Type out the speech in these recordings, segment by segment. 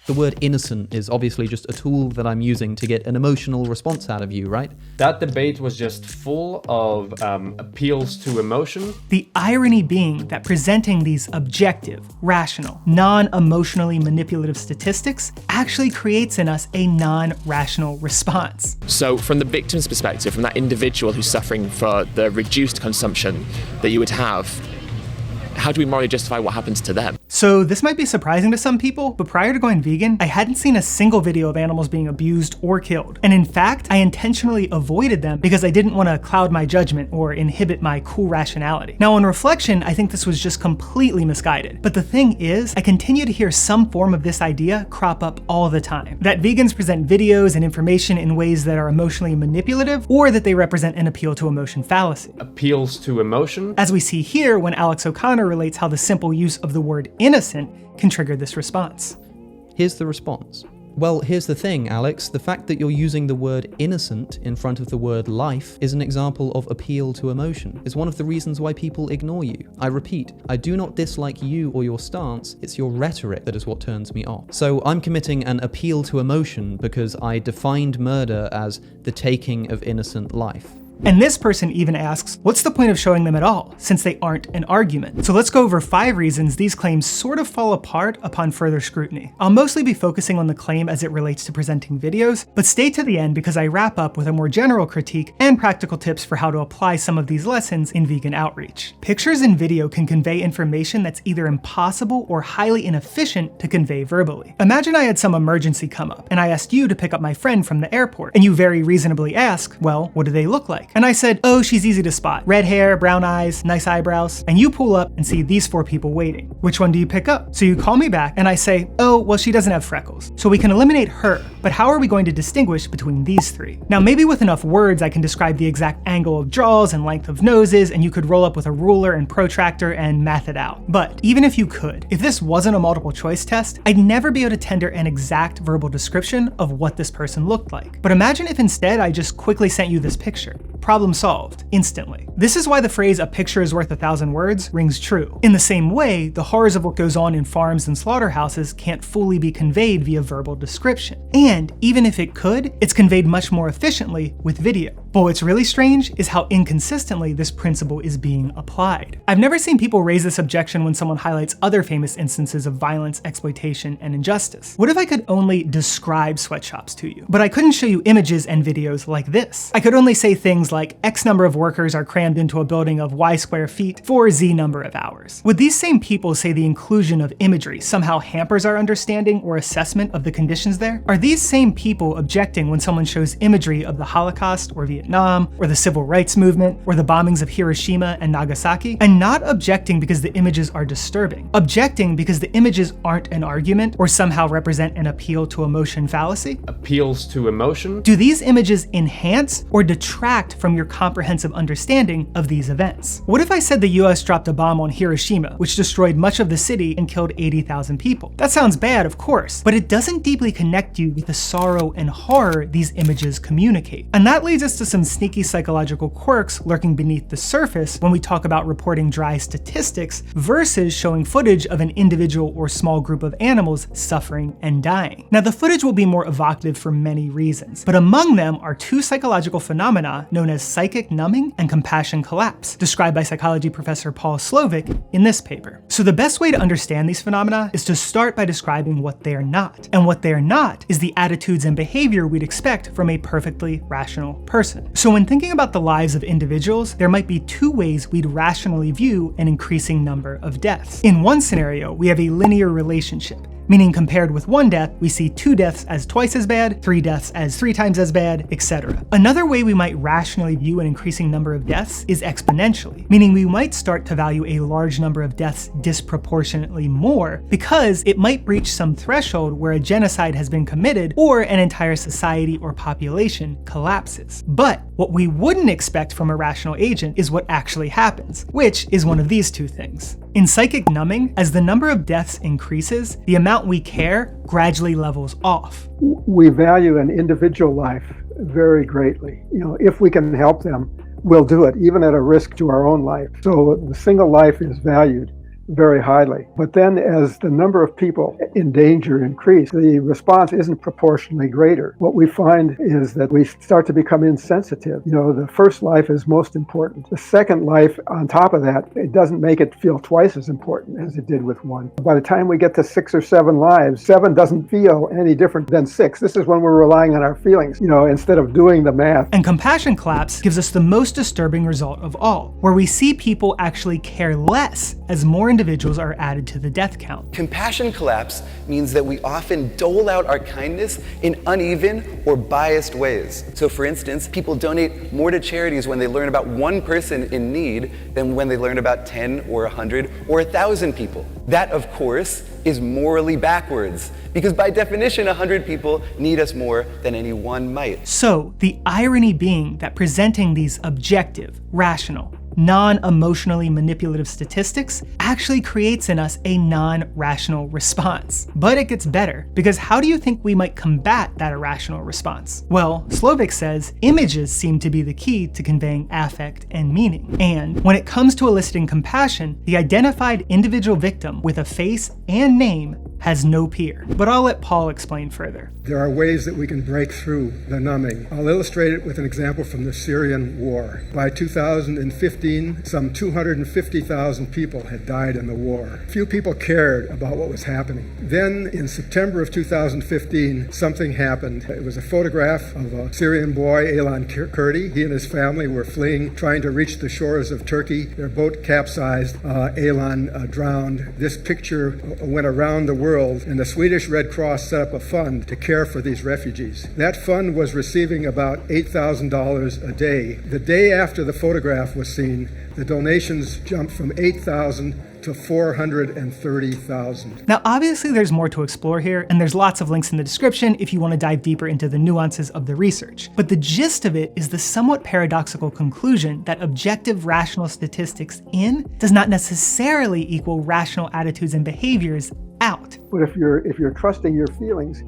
The word innocent is obviously just a tool that I'm using to get an emotional response out of you, right? That debate was just full of appeals to emotion. The irony being that presenting these objective, rational, non-emotionally manipulative statistics actually creates in us a non-rational response. So from the victim's perspective, from that individual who's suffering for the reduced consumption that you would have, how do we morally justify what happens to them? So this might be surprising to some people, but prior to going vegan, I hadn't seen a single video of animals being abused or killed. And in fact, I intentionally avoided them because I didn't want to cloud my judgment or inhibit my cool rationality. Now on reflection, I think this was just completely misguided. But the thing is, I continue to hear some form of this idea crop up all the time. That vegans present videos and information in ways that are emotionally manipulative, or that they represent an appeal to emotion fallacy. Appeals to emotion. As we see here when Alex O'Connor relates how the simple use of the word innocent can trigger this response. Here's the response. Well, here's the thing, Alex. The fact that you're using the word innocent in front of the word life is an example of appeal to emotion. It's one of the reasons why people ignore you. I repeat, I do not dislike you or your stance, it's your rhetoric that is what turns me off. So I'm committing an appeal to emotion because I defined murder as the taking of innocent life. And this person even asks, what's the point of showing them at all, since they aren't an argument? So let's go over 5 reasons these claims sort of fall apart upon further scrutiny. I'll mostly be focusing on the claim as it relates to presenting videos, but stay to the end because I wrap up with a more general critique and practical tips for how to apply some of these lessons in vegan outreach. Pictures and video can convey information that's either impossible or highly inefficient to convey verbally. Imagine I had some emergency come up, and I asked you to pick up my friend from the airport, and you very reasonably ask, well, what do they look like? And I said, oh, she's easy to spot. Red hair, brown eyes, nice eyebrows. And you pull up and see these 4 people waiting. Which one do you pick up? So you call me back and I say, oh, well, she doesn't have freckles. So we can eliminate her, but how are we going to distinguish between these 3? Now, maybe with enough words, I can describe the exact angle of jaws and length of noses, and you could roll up with a ruler and protractor and math it out. But even if you could, if this wasn't a multiple choice test, I'd never be able to tender an exact verbal description of what this person looked like. But imagine if instead I just quickly sent you this picture. Problem solved, instantly. This is why the phrase, a picture is worth 1,000 words, rings true. In the same way, the horrors of what goes on in farms and slaughterhouses can't fully be conveyed via verbal description. And even if it could, it's conveyed much more efficiently with video. But what's really strange is how inconsistently this principle is being applied. I've never seen people raise this objection when someone highlights other famous instances of violence, exploitation, and injustice. What if I could only describe sweatshops to you, but I couldn't show you images and videos like this? I could only say things like X number of workers are crammed into a building of Y square feet for Z number of hours. Would these same people say the inclusion of imagery somehow hampers our understanding or assessment of the conditions there? Are these same people objecting when someone shows imagery of the Holocaust or Vietnam, or the Civil Rights Movement, or the bombings of Hiroshima and Nagasaki? And not objecting because the images are disturbing, objecting because the images aren't an argument or somehow represent an appeal to emotion fallacy? Appeals to emotion. Do these images enhance or detract from your comprehensive understanding of these events? What if I said the US dropped a bomb on Hiroshima, which destroyed much of the city and killed 80,000 people? That sounds bad, of course, but it doesn't deeply connect you with the sorrow and horror these images communicate. And that leads us to some sneaky psychological quirks lurking beneath the surface when we talk about reporting dry statistics versus showing footage of an individual or small group of animals suffering and dying. Now, the footage will be more evocative for many reasons, but among them are 2 psychological phenomena known as psychic numbing and compassion collapse, described by psychology professor Paul Slovic in this paper. So the best way to understand these phenomena is to start by describing what they're not. And what they're not is the attitudes and behavior we'd expect from a perfectly rational person. So when thinking about the lives of individuals, there might be 2 ways we'd rationally view an increasing number of deaths. In one scenario, we have a linear relationship, meaning compared with 1 death, we see 2 deaths as twice as bad, 3 deaths as 3 times as bad, etc. Another way we might rationally view an increasing number of deaths is exponentially, meaning we might start to value a large number of deaths disproportionately more because it might reach some threshold where a genocide has been committed or an entire society or population collapses. But what we wouldn't expect from a rational agent is what actually happens, which is one of these 2 things. In psychic numbing, as the number of deaths increases, the amount we care gradually levels off. We value an individual life very greatly. If we can help them, we'll do it, even at a risk to our own life. So the single life is valued very highly. But then as the number of people in danger increase, the response isn't proportionally greater. What we find is that we start to become insensitive. The first life is most important. The second life, on top of that, it doesn't make it feel twice as important as it did with one. By the time we get to 6 or 7 lives, 7 doesn't feel any different than 6. This is when we're relying on our feelings, instead of doing the math. And compassion collapse gives us the most disturbing result of all, where we see people actually care less as more individuals are added to the death count. Compassion collapse means that we often dole out our kindness in uneven or biased ways. So for instance, people donate more to charities when they learn about one person in need than when they learn about 10 or 100 or 1,000 people. That, of course, is morally backwards, because by definition, 100 people need us more than any one might. So the irony being that presenting these objective, rational, non-emotionally manipulative statistics actually creates in us a non-rational response. But it gets better, because how do you think we might combat that irrational response? Well, Slovic says images seem to be the key to conveying affect and meaning. And when it comes to eliciting compassion, the identified individual victim with a face and name has no peer. But I'll let Paul explain further. There are ways that we can break through the numbing. I'll illustrate it with an example from the Syrian war. By 2015, some 250,000 people had died in the war. Few people cared about what was happening. Then, in September of 2015, something happened. It was a photograph of a Syrian boy, Aylan Kurdi. He and his family were fleeing, trying to reach the shores of Turkey. Their boat capsized. Aylan drowned. This picture went around the world, and the Swedish Red Cross set up a fund to care for these refugees. That fund was receiving about $8,000 a day. The day after the photograph was seen, the donations jumped from 8,000 to 430,000. Now, obviously there's more to explore here, and there's lots of links in the description if you want to dive deeper into the nuances of the research. But the gist of it is the somewhat paradoxical conclusion that objective rational statistics in does not necessarily equal rational attitudes and behaviors out. But if you're trusting your feelings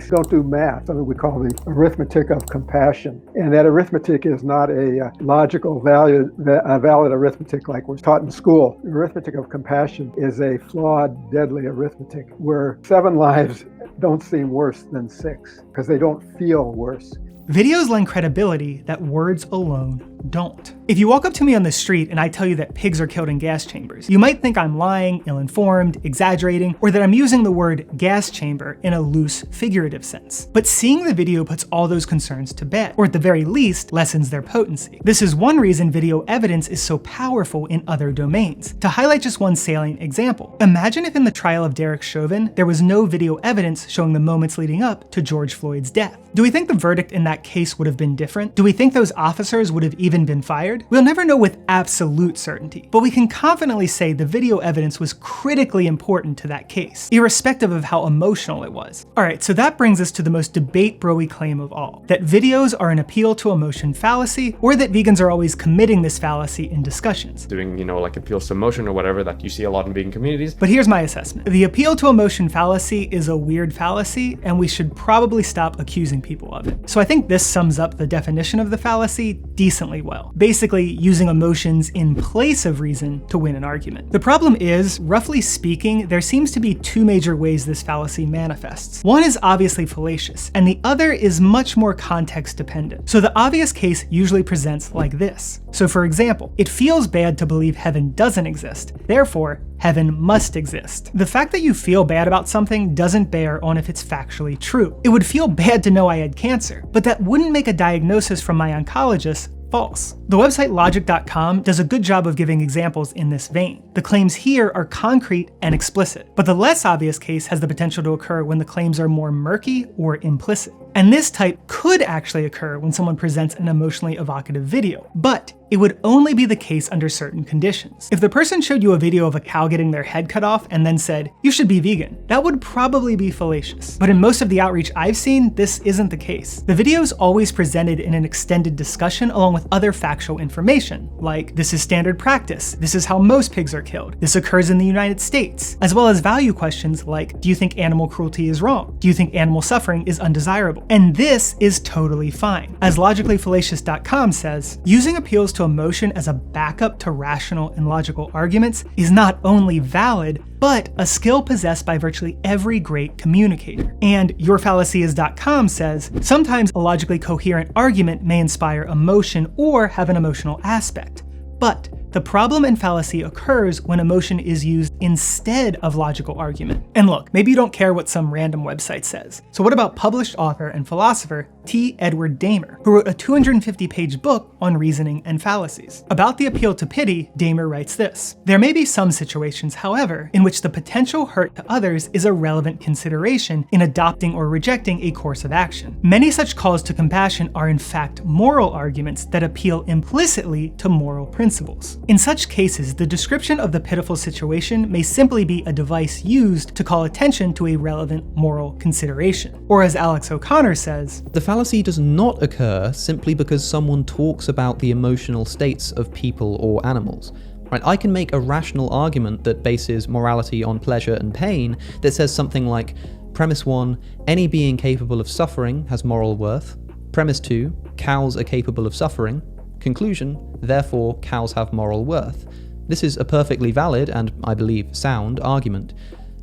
don't do math, something we call the arithmetic of compassion. And that arithmetic is not a logical, valid arithmetic like was taught in school. The arithmetic of compassion is a flawed, deadly arithmetic where 7 lives don't seem worse than 6 because they don't feel worse. Videos lend credibility that words alone don't. If you walk up to me on the street and I tell you that pigs are killed in gas chambers, you might think I'm lying, ill-informed, exaggerating, or that I'm using the word gas chamber in a loose, figurative sense. But seeing the video puts all those concerns to bed, or at the very least, lessens their potency. This is one reason video evidence is so powerful in other domains. To highlight just one salient example, imagine if in the trial of Derek Chauvin, there was no video evidence showing the moments leading up to George Floyd's death. Do we think the verdict in that case would have been different? Do we think those officers would have even been fired? We'll never know with absolute certainty, but we can confidently say the video evidence was critically important to that case, irrespective of how emotional it was. Alright, so that brings us to the most debate-broy claim of all, that videos are an appeal to emotion fallacy, or that vegans are always committing this fallacy in discussions. Doing, like appeals to emotion or whatever that you see a lot in vegan communities. But here's my assessment. The appeal to emotion fallacy is a weird fallacy, and we should probably stop accusing people of it. So I think this sums up the definition of the fallacy decently well. Basically, using emotions in place of reason to win an argument. The problem is, roughly speaking, there seems to be 2 major ways this fallacy manifests. One is obviously fallacious, and the other is much more context dependent. So the obvious case usually presents like this. So for example, it feels bad to believe heaven doesn't exist, therefore, heaven must exist. The fact that you feel bad about something doesn't bear on if it's factually true. It would feel bad to know I had cancer, but that wouldn't make a diagnosis from my oncologist false. The website logic.com does a good job of giving examples in this vein. The claims here are concrete and explicit, but the less obvious case has the potential to occur when the claims are more murky or implicit. And this type could actually occur when someone presents an emotionally evocative video, but it would only be the case under certain conditions. If the person showed you a video of a cow getting their head cut off and then said, "You should be vegan," that would probably be fallacious. But in most of the outreach I've seen, this isn't the case. The video is always presented in an extended discussion along with other factual information, like this is standard practice, this is how most pigs are killed. This occurs in the United States, as well as value questions like, do you think animal cruelty is wrong? Do you think animal suffering is undesirable? And this is totally fine. As logicallyfallacious.com says, using appeals to emotion as a backup to rational and logical arguments is not only valid, but a skill possessed by virtually every great communicator. And yourfallacies.com says, sometimes a logically coherent argument may inspire emotion or have an emotional aspect. But the problem in fallacy occurs when emotion is used instead of logical argument. And look, maybe you don't care what some random website says. So what about published author and philosopher T. Edward Dahmer, who wrote a 250-page book on reasoning and fallacies? About the appeal to pity, Dahmer writes this: there may be some situations, however, in which the potential hurt to others is a relevant consideration in adopting or rejecting a course of action. Many such calls to compassion are in fact moral arguments that appeal implicitly to moral principles. In such cases, the description of the pitiful situation may simply be a device used to call attention to a relevant moral consideration. Or as Alex O'Connor says, the fallacy does not occur simply because someone talks about the emotional states of people or animals. Right? I can make a rational argument that bases morality on pleasure and pain that says something like, premise 1, any being capable of suffering has moral worth. Premise 2, cows are capable of suffering. Conclusion, therefore cows have moral worth. This is a perfectly valid and, I believe, sound argument.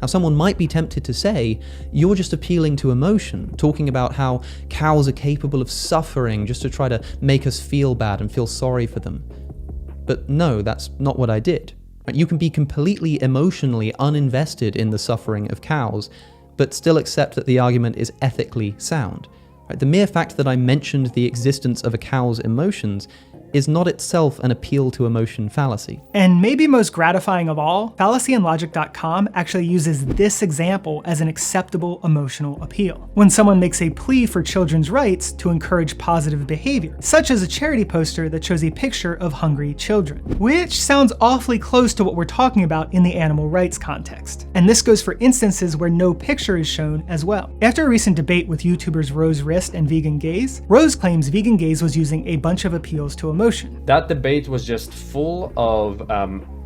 Now, someone might be tempted to say, you're just appealing to emotion, talking about how cows are capable of suffering just to try to make us feel bad and feel sorry for them. But no, that's not what I did. You can be completely emotionally uninvested in the suffering of cows, but still accept that the argument is ethically sound. The mere fact that I mentioned the existence of a cow's emotions is not itself an appeal to emotion fallacy. And maybe most gratifying of all, fallacyandlogic.com actually uses this example as an acceptable emotional appeal. When someone makes a plea for children's rights to encourage positive behavior, such as a charity poster that shows a picture of hungry children, which sounds awfully close to what we're talking about in the animal rights context. And this goes for instances where no picture is shown as well. After a recent debate with YouTubers Rose Wrist and Vegan Gaze, Rose claims Vegan Gaze was using a bunch of appeals to emotion. That debate was just full of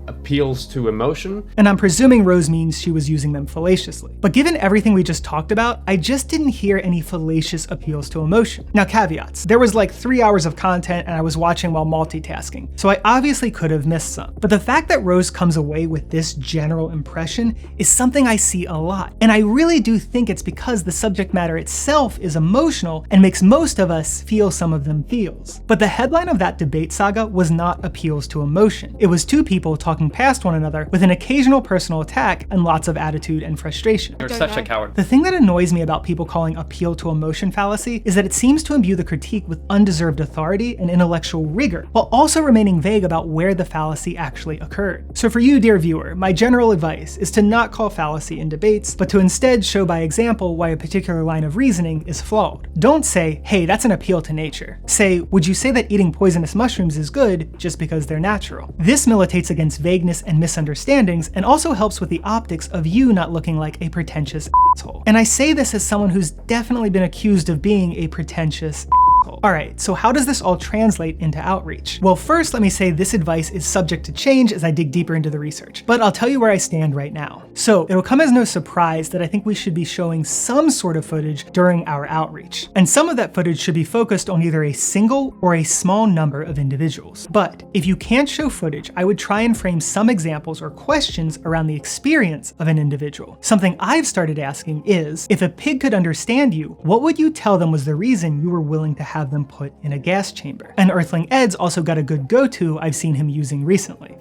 appeals to emotion. And I'm presuming Rose means she was using them fallaciously. But given everything we just talked about, I just didn't hear any fallacious appeals to emotion. Now, caveats. There was like 3 hours of content and I was watching while multitasking, so I obviously could have missed some. But the fact that Rose comes away with this general impression is something I see a lot. And I really do think it's because the subject matter itself is emotional and makes most of us feel some of them feels. But the headline of that debate saga was not appeals to emotion. It was two people talking past one another with an occasional personal attack and lots of attitude and frustration. You're such a coward. The thing that annoys me about people calling appeal to emotion fallacy is that it seems to imbue the critique with undeserved authority and intellectual rigor, while also remaining vague about where the fallacy actually occurred. So for you, dear viewer, my general advice is to not call fallacy in debates, but to instead show by example why a particular line of reasoning is flawed. Don't say, hey, that's an appeal to nature. Say, would you say that eating poisonous mushrooms is good just because they're natural? This militates against vagueness and misunderstandings, and also helps with the optics of you not looking like a pretentious asshole. And I say this as someone who's definitely been accused of being a pretentious asshole. Alright, so how does this all translate into outreach? Well, first let me say this advice is subject to change as I dig deeper into the research, but I'll tell you where I stand right now. So it'll come as no surprise that I think we should be showing some sort of footage during our outreach. And some of that footage should be focused on either a single or a small number of individuals. But if you can't show footage, I would try and frame some examples or questions around the experience of an individual. Something I've started asking is, if a pig could understand you, what would you tell them was the reason you were willing to have them put in a gas chamber? And Earthling Ed's also got a good go-to I've seen him using recently.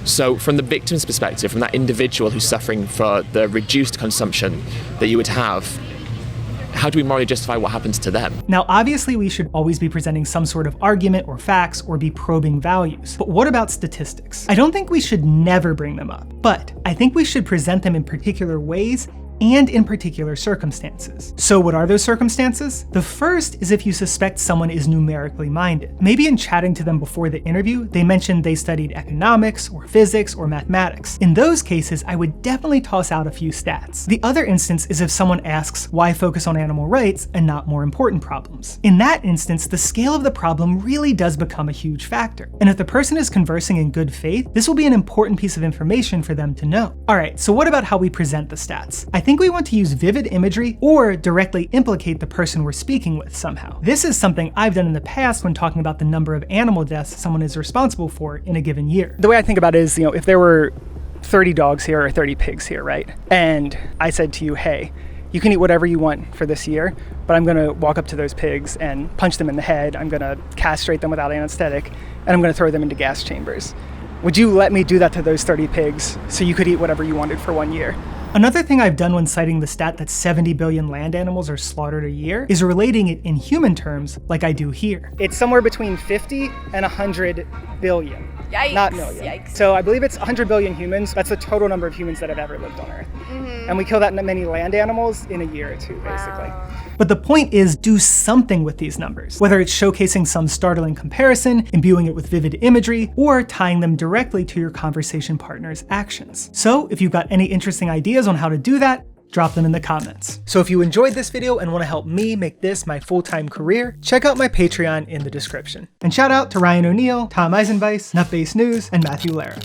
So from the victim's perspective, from that individual who's suffering for the reduced consumption that you would have, how do we morally justify what happens to them? Now, obviously we should always be presenting some sort of argument or facts or be probing values. But what about statistics? I don't think we should never bring them up, but I think we should present them in particular ways and in particular circumstances. So what are those circumstances? The first is if you suspect someone is numerically minded. Maybe in chatting to them before the interview, they mentioned they studied economics or physics or mathematics. In those cases, I would definitely toss out a few stats. The other instance is if someone asks, why focus on animal rights and not more important problems? In that instance, the scale of the problem really does become a huge factor. And if the person is conversing in good faith, this will be an important piece of information for them to know. Alright, so what about how we present the stats? I think we want to use vivid imagery or directly implicate the person we're speaking with somehow. This is something I've done in the past when talking about the number of animal deaths someone is responsible for in a given year. The way I think about it is, if there were 30 dogs here or 30 pigs here, right? And I said to you, hey, you can eat whatever you want for this year, but I'm gonna walk up to those pigs and punch them in the head, I'm gonna castrate them without anesthetic, and I'm gonna throw them into gas chambers. Would you let me do that to those 30 pigs so you could eat whatever you wanted for 1 year? Another thing I've done when citing the stat that 70 billion land animals are slaughtered a year is relating it in human terms like I do here. It's somewhere between 50 and 100 billion. Yikes. Not million. Yikes. So I believe it's 100 billion humans. That's the total number of humans that have ever lived on Earth. And we kill that many land animals in a year or two, basically. Wow. But the point is, do something with these numbers, whether it's showcasing some startling comparison, imbuing it with vivid imagery, or tying them directly to your conversation partner's actions. So if you've got any interesting ideas on how to do that, drop them in the comments. So if you enjoyed this video and want to help me make this my full-time career, check out my Patreon in the description. And shout out to Ryan O'Neill, Tom Eisenbeiss, Nutbase News, and Matthew Lara.